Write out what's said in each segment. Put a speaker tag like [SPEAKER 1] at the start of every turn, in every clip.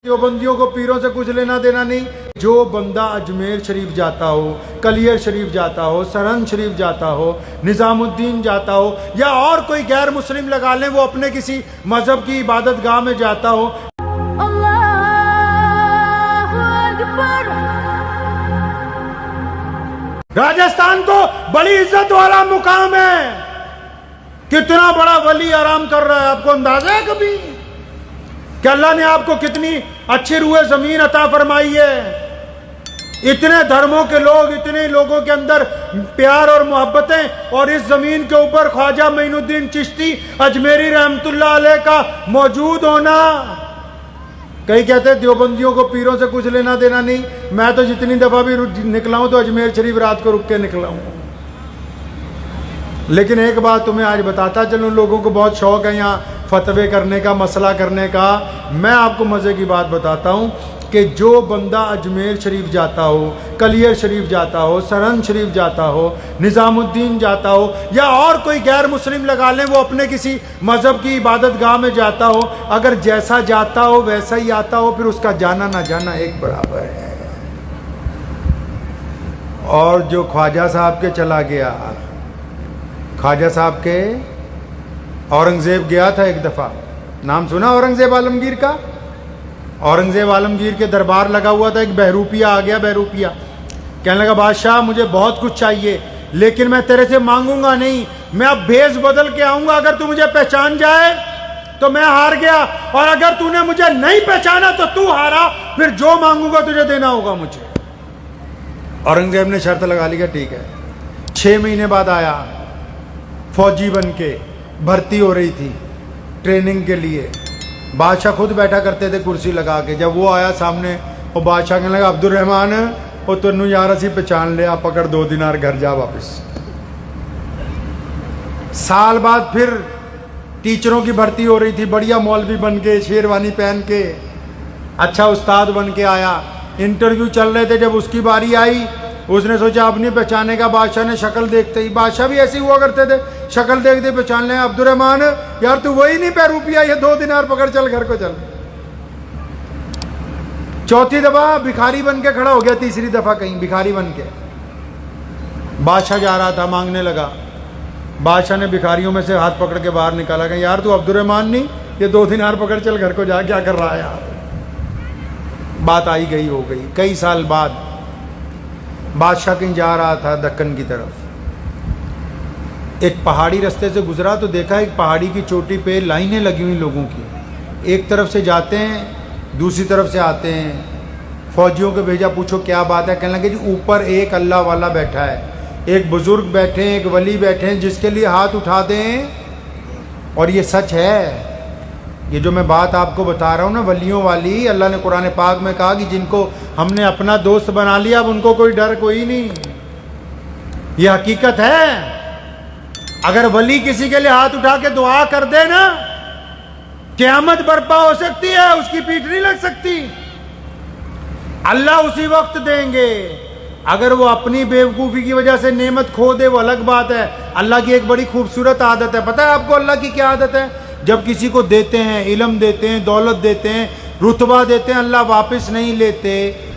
[SPEAKER 1] دیوبندیوں کو پیروں سے کچھ لینا دینا نہیں. جو بندہ اجمیر شریف جاتا ہو, کلیر شریف جاتا ہو, سرہند شریف جاتا ہو, نظام الدین جاتا ہو, یا اور کوئی غیر مسلم لگا لیں, وہ اپنے کسی مذہب کی عبادت گاہ میں جاتا ہو, راجستھان تو بڑی عزت والا مقام ہے. کتنا بڑا ولی آرام کر رہا ہے, آپ کو اندازہ ہے کبھی کہ اللہ نے آپ کو کتنی اچھی روح زمین عطا فرمائی ہے. اتنے دھرموں کے لوگ, اتنے لوگوں کے اندر پیار اور محبتیں, اور اس زمین کے اوپر خواجہ معین الدین چشتی اجمیری رحمت اللہ علیہ کا موجود ہونا. کئی کہتے ہیں دیوبندیوں کو پیروں سے کچھ لینا دینا نہیں. میں تو جتنی دفعہ بھی نکلا ہوں تو اجمیر شریف رات کو رک کے نکلا ہوں. لیکن ایک بات تمہیں آج بتاتا چلوں, لوگوں کو بہت شوق ہے یہاں فتوے کرنے کا, مسئلہ کرنے کا. میں آپ کو مزے کی بات بتاتا ہوں کہ جو بندہ اجمیر شریف جاتا ہو, کلیر شریف جاتا ہو, سرہند شریف جاتا ہو, نظام الدین جاتا ہو, یا اور کوئی غیر مسلم لگا لیں, وہ اپنے کسی مذہب کی عبادت گاہ میں جاتا ہو, اگر جیسا جاتا ہو ویسا ہی آتا ہو, پھر اس کا جانا نہ جانا ایک برابر ہے. اور جو خواجہ صاحب کے چلا گیا, خواجہ صاحب کے اورنگزیب گیا تھا ایک دفعہ, نام سنا اورنگزیب عالمگیر کا؟ اورنگزیب عالمگیر کے دربار لگا ہوا تھا, ایک بہروپیہ آ گیا. بہروپیہ کہنے لگا بادشاہ مجھے بہت کچھ چاہیے, لیکن میں تیرے سے مانگوں گا نہیں, میں اب بھیس بدل کے آؤں گا. اگر تو مجھے پہچان جائے تو میں ہار گیا, اور اگر تو نے مجھے نہیں پہچانا تو تو ہارا, پھر جو مانگوں گا تجھے دینا ہوگا مجھے. اورنگزیب نے شرط لگا لی کہ ٹھیک ہے. 6 مہینے بعد آیا, فوجی بن کے, بھرتی ہو رہی تھی ٹریننگ کے لیے. بادشاہ خود بیٹھا کرتے تھے کرسی لگا کے. جب وہ آیا سامنے, وہ بادشاہ کہنے لگا عبد الرحمن وہ تنو یار اسی پہچان لیا, پکڑ 2 دینار گھر جا واپس. سال بعد پھر ٹیچروں کی بھرتی ہو رہی تھی, بڑھیا مولوی بن کے, شیروانی پہن کے, اچھا استاد بن کے آیا. انٹرویو چل رہے تھے, جب اس کی باری آئی اس نے سوچا اب نہیں پہچانے کا. بادشاہ نے شکل دیکھتے ہی, بادشاہ بھی ایسے ہوا کرتے تھے, شکل دیکھتے پہچان لیں, عبد الرحمن یار تو وہی نہیں بہروپیہ, یہ 2 دینار پکڑ چل گھر کو چل. چوتھی دفعہ بھکاری بن کے کھڑا ہو گیا, تیسری دفعہ کہیں بھکاری بن کے. بادشاہ جا رہا تھا, مانگنے لگا. بادشاہ نے بھکاریوں میں سے ہاتھ پکڑ کے باہر نکالا کہ یار تو عبد الرحمن نہیں, یہ 2 دینار پکڑ چل گھر کو جا, کیا کر رہا ہے یار. بات آئی گئی ہو گئی. کئی سال بعد بادشاہ کہیں جا رہا تھا دکن کی طرف, ایک پہاڑی رستے سے گزرا تو دیکھا ایک پہاڑی کی چوٹی پہ لائنیں لگی ہوئی لوگوں کی, ایک طرف سے جاتے ہیں دوسری طرف سے آتے ہیں. فوجیوں کو بھیجا, پوچھو کیا بات ہے. کہنے لگے جی اوپر ایک اللہ والا بیٹھا ہے, ایک بزرگ بیٹھے ہیں, ایک ولی بیٹھے ہیں, جس کے لیے ہاتھ اٹھا دیں. اور یہ سچ ہے, یہ جو میں بات آپ کو بتا رہا ہوں نا ولیوں والی, اللہ نے قرآن پاک میں کہا کہ جن کو ہم نے اپنا دوست بنا لیا اب ان کو کوئی ڈر کوئی نہیں. یہ حقیقت ہے. اگر ولی کسی کے لیے ہاتھ اٹھا کے دعا کر دے نا, قیامت برپا ہو سکتی ہے, اس کی پیٹھ نہیں لگ سکتی. اللہ اسی وقت دیں گے. اگر وہ اپنی بیوقوفی کی وجہ سے نعمت کھو دے وہ الگ بات ہے. اللہ کی ایک بڑی خوبصورت عادت ہے, پتہ ہے آپ کو اللہ کی کیا عادت ہے؟ جب کسی کو دیتے ہیں, علم دیتے ہیں, دولت دیتے ہیں, رتبہ دیتے ہیں, اللہ واپس نہیں لیتے.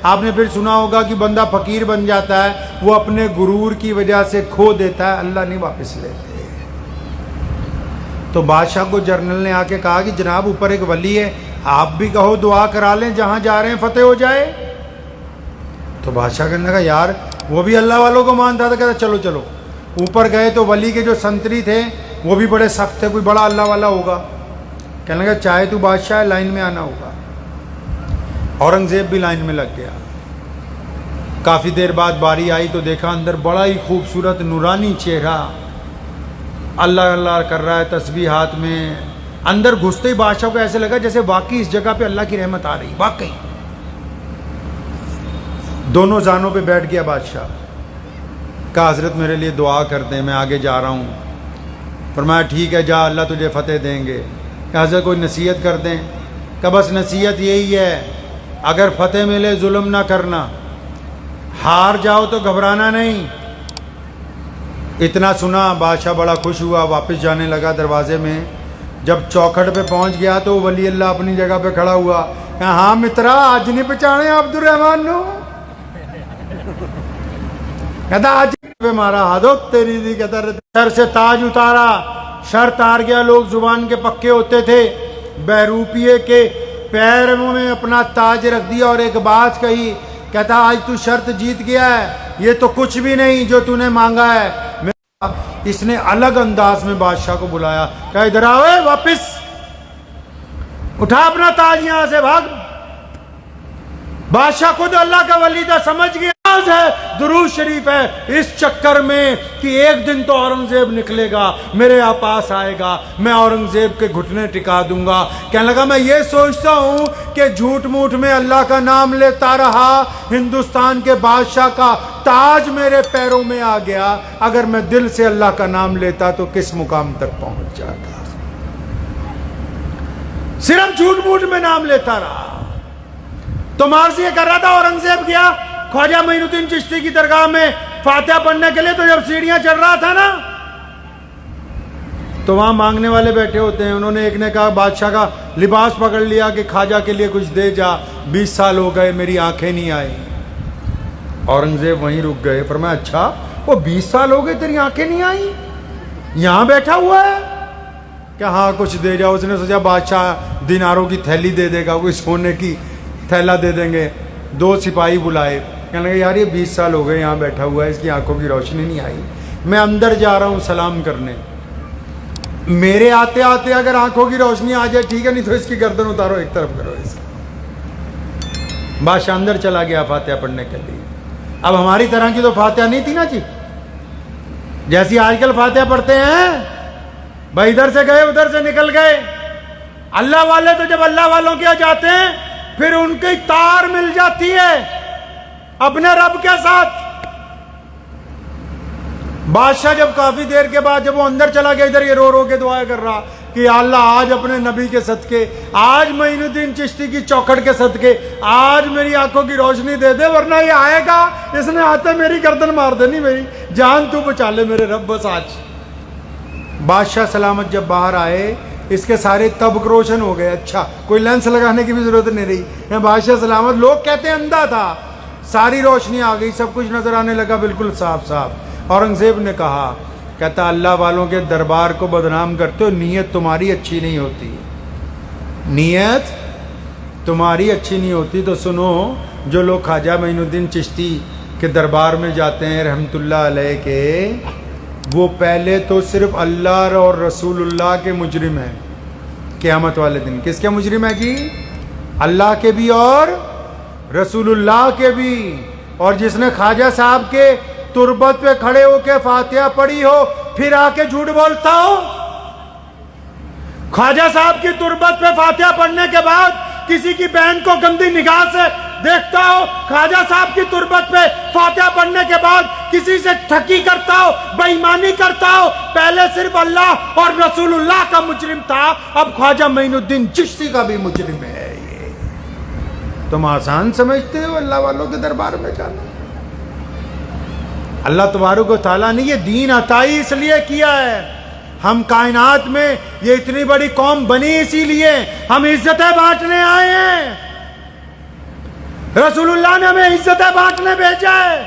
[SPEAKER 1] آپ نے پھر سنا ہوگا کہ بندہ فقیر بن جاتا ہے, وہ اپنے غرور کی وجہ سے کھو دیتا ہے, اللہ نہیں واپس لیتے. تو بادشاہ کو جنرل نے آ کے کہا کہ جناب اوپر ایک ولی ہے, آپ بھی کہو دعا کرا لیں, جہاں جا رہے ہیں فتح ہو جائے. تو بادشاہ کہنے لگا یار وہ بھی اللہ والوں کو مانتا تھا. کہتا چلو چلو. اوپر گئے تو ولی کے جو سنتری تھے وہ بھی بڑے سخت تھے, کوئی بڑا اللہ والا ہوگا. کہنے لگا چاہے تو بادشاہ ہے, لائن میں آنا ہوگا. اورنگزیب بھی لائن میں لگ گیا. کافی دیر بعد باری آئی تو دیکھا اندر بڑا ہی خوبصورت نورانی چہرہ, اللہ اللہ کر رہا ہے, تسبیح ہاتھ میں. اندر گھستے ہی بادشاہ کو ایسے لگا جیسے واقعی اس جگہ پہ اللہ کی رحمت آ رہی, واقعی. دونوں زانوں پہ بیٹھ گیا بادشاہ. کہا حضرت میرے لیے دعا کر دیں, میں آگے جا رہا ہوں. فرمایا ٹھیک ہے جا, اللہ تجھے فتح دیں گے. کہ حضرت کوئی نصیحت کر دیں. کہ بس نصیحت یہی ہے, اگر فتح ملے ظلم نہ کرنا, ہار جاؤ تو گھبرانا نہیں. اتنا سنا بادشاہ بڑا خوش ہوا, واپس جانے لگا دروازے میں. جب چوکھٹ پہ پہنچ گیا تو ولی اللہ اپنی جگہ پہ کھڑا ہوا. کہا ہاں مترا آج نہیں پہچانے عبد الرحمان نو. کہتا آج پہ مارا ہاتھوں تیری دی. کہتا سر سے تاج اتارا, شرط ہار گیا. لوگ زبان کے پکے ہوتے تھے. بہروپیے کے پیروں میں اپنا تاج رکھ دیا اور ایک بات کہی. کہتا آج تو شرط جیت گیا ہے, یہ تو کچھ بھی نہیں جو تو نے مانگا ہے. اس نے الگ انداز میں بادشاہ کو بلایا, کہا ادھر آؤ, واپس اٹھا اپنا تاج یہاں سے, بھاگ. بادشاہ خود اللہ کا ولی تھا, سمجھ گیا ہے درود شریف ہے اس چکر میں کہ ایک دن تو اورنگزیب نکلے گا, میرے پاس آئے گا, میں اورنگزیب کے گھٹنے ٹکا دوں گا. کہنے لگا میں یہ سوچتا ہوں کہ جھوٹ موٹ میں اللہ کا نام لیتا رہا, ہندوستان کے بادشاہ کا تاج میرے پیروں میں آ گیا. اگر میں دل سے اللہ کا نام لیتا تو کس مقام تک پہنچ جاتا. صرف جھوٹ موٹ میں نام لیتا رہا. تو مارز یہ کر رہا تھا, اورنگزیب گیا خواجہ معین الدین چشتی کی درگاہ میں فاتحہ پڑھنے کے لیے. تو جب سیڑھیاں چڑھ رہا تھا نا, تو وہاں مانگنے والے بیٹھے ہوتے ہیں. انہوں نے ایک نے کہا, بادشاہ کا لباس پکڑ لیا کہ خواجہ کے لیے کچھ دے جا, 20 سال ہو گئے میری آنکھیں نہیں آئی. اورنگزیب وہیں رک گئے. فرمایا اچھا وہ 20 سال ہو گئے تیری آنکھیں نہیں آئی, یہاں بیٹھا ہوا ہے, کہ ہاں کچھ دے جاؤ. اس نے سوچا بادشاہ دیناروں کی تھیلی دے دے گا, کوئی سونے کی تھیلا دے دیں گے. 2 سپاہی بلائے, کہنے لگے یار یہ 20 سال ہو گئے یہاں بیٹھا ہوا ہے, اس کی آنکھوں کی روشنی نہیں آئی, میں اندر جا رہا ہوں سلام کرنے, میرے آتے آتے اگر آنکھوں کی روشنی آ جائے ٹھیک ہے, نہیں تو اس کی گردن اتارو, ایک طرف کرو اس. بادشاہ اندر چلا گیا فاتحہ پڑھنے کے لیے. اب ہماری طرح کی تو فاتحہ نہیں تھی نا جی, جیسی آج کل فاتحہ پڑھتے ہیں بھائی, ادھر سے گئے ادھر سے نکل گئے. اللہ والے تو جب اللہ والوں کے جاتے ہیں پھر ان کی تار مل جاتی ہے اپنے رب کے ساتھ. بادشاہ جب کافی دیر کے بعد جب وہ اندر چلا گیا, ادھر یہ رو رو کے دعائیں کر رہا کہ یا اللہ آج اپنے نبی کے صدقے, آج معین الدین چشتی کی چوکھٹ کے صدقے آج میری آنکھوں کی روشنی دے دے, ورنہ یہ آئے گا اس نے آتے میری گردن مار دینی, میری جان تو بچا لے میرے رب بس آج. بادشاہ سلامت جب باہر آئے, اس کے سارے طبق روشن ہو گئے. اچھا کوئی لینس لگانے کی بھی ضرورت نہیں رہی. بادشاہ سلامت, لوگ کہتے ہیں اندھا تھا, ساری روشنی آ گئی, سب کچھ نظر آنے لگا بالکل صاف صاف. اورنگزیب نے کہا, کہتا اللہ والوں کے دربار کو بدنام کرتے ہو, نیت تمہاری اچھی نہیں ہوتی, نیت تمہاری اچھی نہیں ہوتی. تو سنو, جو لوگ خواجہ معین الدین چشتی کے دربار میں جاتے ہیں رحمت اللہ علیہ کے, وہ پہلے تو صرف اللہ اور رسول اللہ کے مجرم ہیں. قیامت والے دن کس کے مجرم ہے جی؟ اللہ کے بھی اور رسول اللہ کے بھی. اور جس نے خواجہ صاحب کے تربت پہ کھڑے ہو کے فاتحہ پڑھی ہو پھر آ کے جھوٹ بولتا ہو, خواجہ صاحب کی تربت پہ فاتحہ پڑھنے کے بعد کسی کی بہن کو گندی نگاہ سے دیکھتا ہو, خواجہ صاحب کی تربت پہ فاتحہ پڑھنے کے بعد کسی سے ٹھگی کرتا ہو, بے ایمانی کرتا ہو. پہلے صرف اللہ اور رسول اللہ کا مجرم تھا, اب خواجہ معین الدین چشتی کا بھی مجرم ہے. یہ تم آسان سمجھتے ہو اللہ والوں کے دربار میں جانا؟ اللہ تبارک و تعالیٰ نے یہ دین عطا اس لیے کیا ہے. ہم کائنات میں یہ اتنی بڑی قوم بنی اسی لیے, ہم عزتیں بانٹنے آئے ہیں. رسول اللہ نے ہمیں عزتیں بانٹنے بھیجا ہے.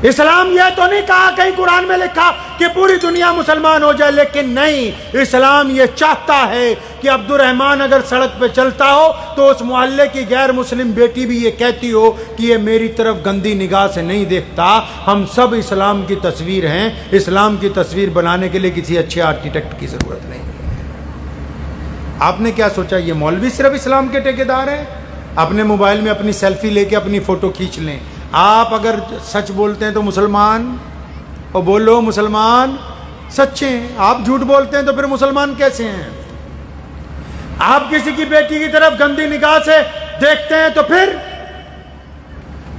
[SPEAKER 1] اسلام یہ تو نہیں کہا کہیں قرآن میں لکھا کہ پوری دنیا مسلمان ہو جائے, لیکن نہیں, اسلام یہ چاہتا ہے کہ عبد الرحمان اگر سڑک پہ چلتا ہو تو اس محلے کی غیر مسلم بیٹی بھی یہ کہتی ہو کہ یہ میری طرف گندی نگاہ سے نہیں دیکھتا. ہم سب اسلام کی تصویر ہیں, اسلام کی تصویر بنانے کے لیے کسی اچھے آرکیٹیکٹ کی ضرورت نہیں. آپ نے کیا سوچا یہ مولوی صرف اسلام کے ٹھیکیدار ہیں؟ اپنے موبائل میں اپنی سیلفی لے کے اپنی فوٹو کھینچ لیں. آپ اگر سچ بولتے ہیں تو مسلمان, اور بولو مسلمان سچے ہیں. آپ جھوٹ بولتے ہیں تو پھر مسلمان کیسے ہیں؟ آپ کسی کی بیٹی کی طرف گندی نگاہ سے دیکھتے ہیں تو پھر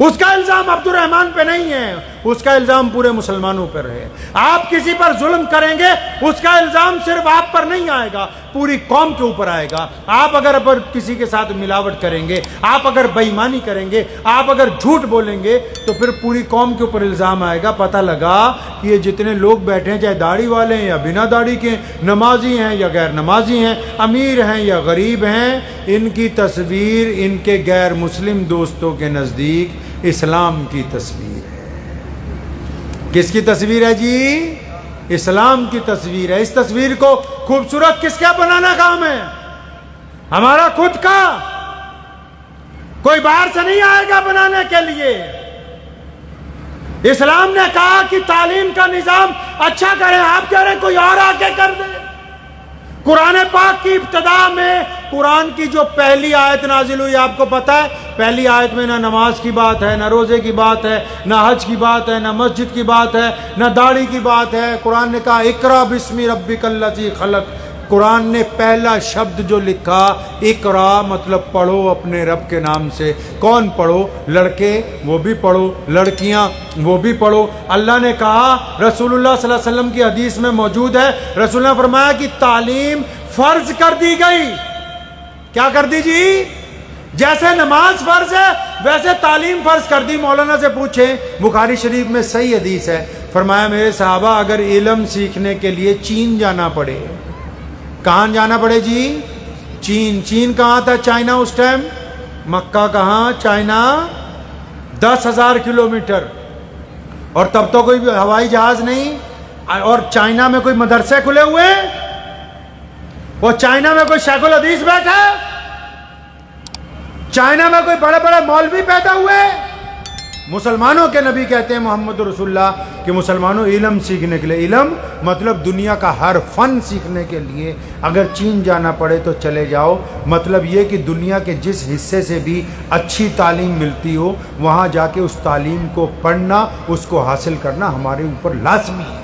[SPEAKER 1] اس کا الزام عبد الرحمان پہ نہیں ہے, اس کا الزام پورے مسلمانوں پر ہے. آپ کسی پر ظلم کریں گے اس کا الزام صرف آپ پر نہیں آئے گا, پوری قوم کے اوپر آئے گا. آپ اگر کسی کے ساتھ ملاوٹ کریں گے, آپ اگر بے ایمانی کریں گے, آپ اگر جھوٹ بولیں گے تو پھر پوری قوم کے اوپر الزام آئے گا. پتہ لگا کہ یہ جتنے لوگ بیٹھے ہیں, چاہے داڑھی والے ہیں یا بنا داڑھی کے, نمازی ہیں یا غیر نمازی ہیں, امیر ہیں یا غریب ہیں, ان کی تصویر ان کے غیر مسلم دوستوں کے نزدیک اسلام کی تصویر ہے. کس کی تصویر ہے جی؟ اسلام کی تصویر ہے. اس تصویر کو خوبصورت کس کا بنانا کام ہے؟ ہمارا خود کا. کوئی باہر سے نہیں آئے گا بنانے کے لیے. اسلام نے کہا کہ تعلیم کا نظام اچھا کریں, آپ کہہ رہے ہیں کوئی اور آ کے کر دے. قرآن پاک کی ابتدا میں قرآن کی جو پہلی آیت نازل ہوئی, آپ کو پتہ ہے پہلی آیت میں نہ نماز کی بات ہے, نہ روزے کی بات ہے, نہ حج کی بات ہے, نہ مسجد کی بات ہے, نہ داڑھی کی بات ہے. قرآن نے کہا اقرا بسم ربک الذی خلق. قرآن نے پہلا شبد جو لکھا اقرا مطلب پڑھو اپنے رب کے نام سے. کون پڑھو؟ لڑکے وہ بھی پڑھو, لڑکیاں وہ بھی پڑھو. اللہ نے کہا, رسول اللہ صلی اللہ علیہ وسلم کی حدیث میں موجود ہے, رسول اللہ نے فرمایا کہ تعلیم فرض کر دی گئی. کیا کر دی جی؟ جیسے نماز فرض ہے ویسے تعلیم فرض کر دی. مولانا سے پوچھیں, بخاری شریف میں صحیح حدیث ہے, فرمایا میرے صحابہ اگر علم سیکھنے کے لیے چین جانا پڑے, کہاں جانا پڑے جی؟ چین. چین کہاں تھا چائنا اس ٹائم؟ مکہ کہاں؟ China 10,000 kilometre. اور تب تو کوئی ہوائی جہاز نہیں, اور چائنا میں کوئی مدرسے کھلے ہوئے, وہ چائنا میں کوئی شیخ الحدیث بیٹھا, چائنا میں کوئی بڑے بڑے مولوی پیدا ہوئے. مسلمانوں کے نبی کہتے ہیں محمد رسول اللہ کہ مسلمانوں علم سیکھنے کے لیے, علم مطلب دنیا کا ہر فن سیکھنے کے لیے اگر چین جانا پڑے تو چلے جاؤ. مطلب یہ کہ دنیا کے جس حصے سے بھی اچھی تعلیم ملتی ہو وہاں جا کے اس تعلیم کو پڑھنا, اس کو حاصل کرنا ہمارے اوپر لازمی ہے.